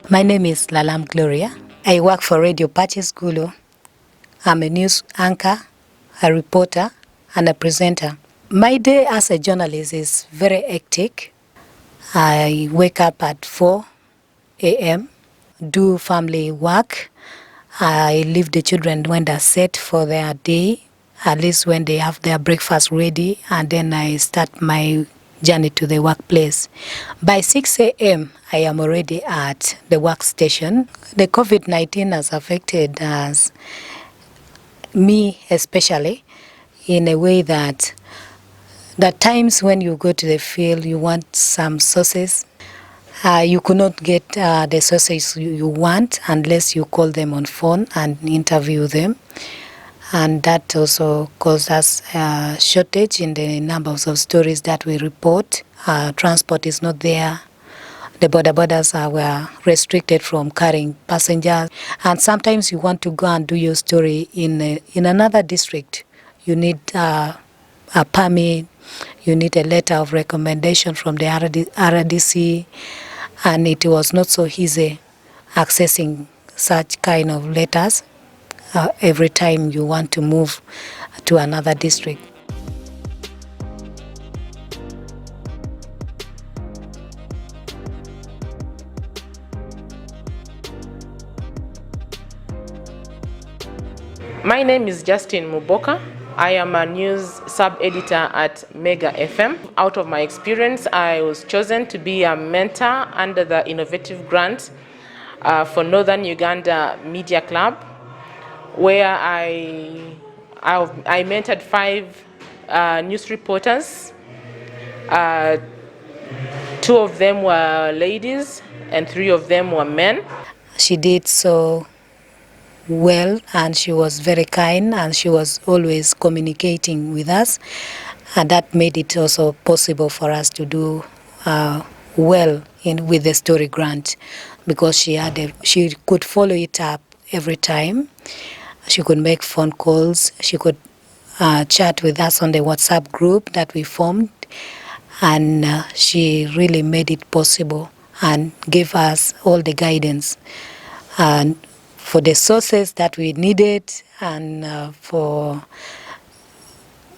My name is Lalam Gloria. I work for Radio Patches Gulu. I'm a news anchor, a reporter, and a presenter. My day as a journalist is very hectic. I wake up at 4 a.m., do family work. I leave the children when they're set for their day, at least when they have their breakfast ready, and then I start my journey to the workplace. By 6 a.m., I am already at the workstation. The COVID-19 has affected us, me especially, in a way that the times when you go to the field, you want some sources. You could not get the sources you want unless you call them on phone and interview them. And that also caused us a shortage in the numbers of stories that we report. Transport is not there. The borders were restricted from carrying passengers. And sometimes you want to go and do your story in another district. You need a permit, you need a letter of recommendation from the RDC, and it was not so easy accessing such kind of letters every time you want to move to another district. My name is Justine Muboka. I am a news sub-editor at Mega FM. Out of my experience, I was chosen to be a mentor under the innovative grant for Northern Uganda Media Club, where I mentored 5 news reporters. 2 of them were ladies and 3 of them were men. She did so well, and she was very kind, and she was always communicating with us, and that made it also possible for us to do well with the story grant, because she could follow it up every time. She could make phone calls, she could chat with us on the WhatsApp group that we formed, and she really made it possible and gave us all the guidance and for the sources that we needed, and for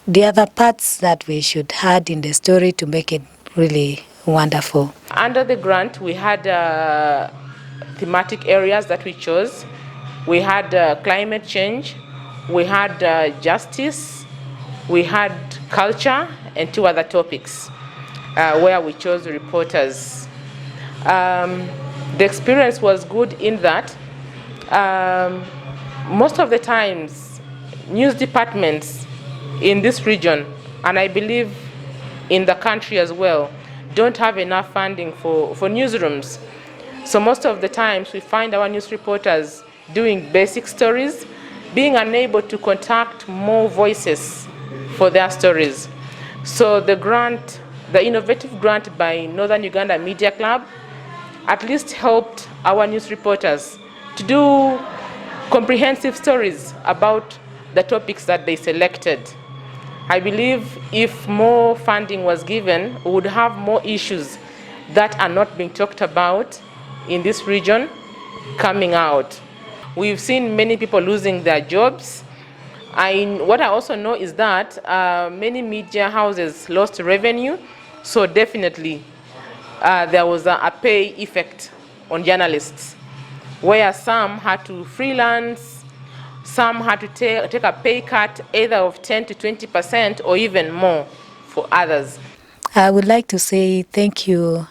the other parts that we should add in the story to make it really wonderful. Under the grant, we had thematic areas that we chose. We had climate change, we had justice, we had culture, and 2 other topics where we chose reporters. The experience was good in that most of the times news departments in this region, and I believe in the country as well, don't have enough funding for newsrooms. So most of the times we find our news reporters doing basic stories, being unable to contact more voices for their stories. So the grant, the innovative grant by Northern Uganda Media Club, at least helped our news reporters to do comprehensive stories about the topics that they selected. I believe if more funding was given, we would have more issues that are not being talked about in this region coming out. We've seen many people losing their jobs. What I also know is that many media houses lost revenue, so definitely there was a pay effect on journalists, where some had to freelance, some had to take a pay cut either of 10 to 20% or even more for others. I would like to say thank you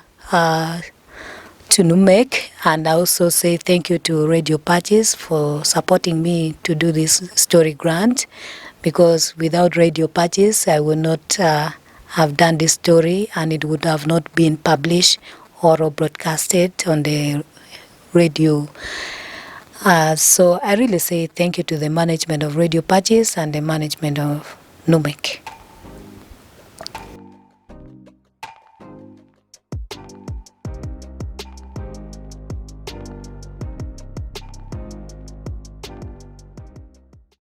to NUMEC, and I also say thank you to Radio Patches for supporting me to do this story grant, because without Radio Patches I would not have done this story, and it would have not been published or broadcasted on the radio. So I really say thank you to the management of Radio Patches and the management of NUMEC.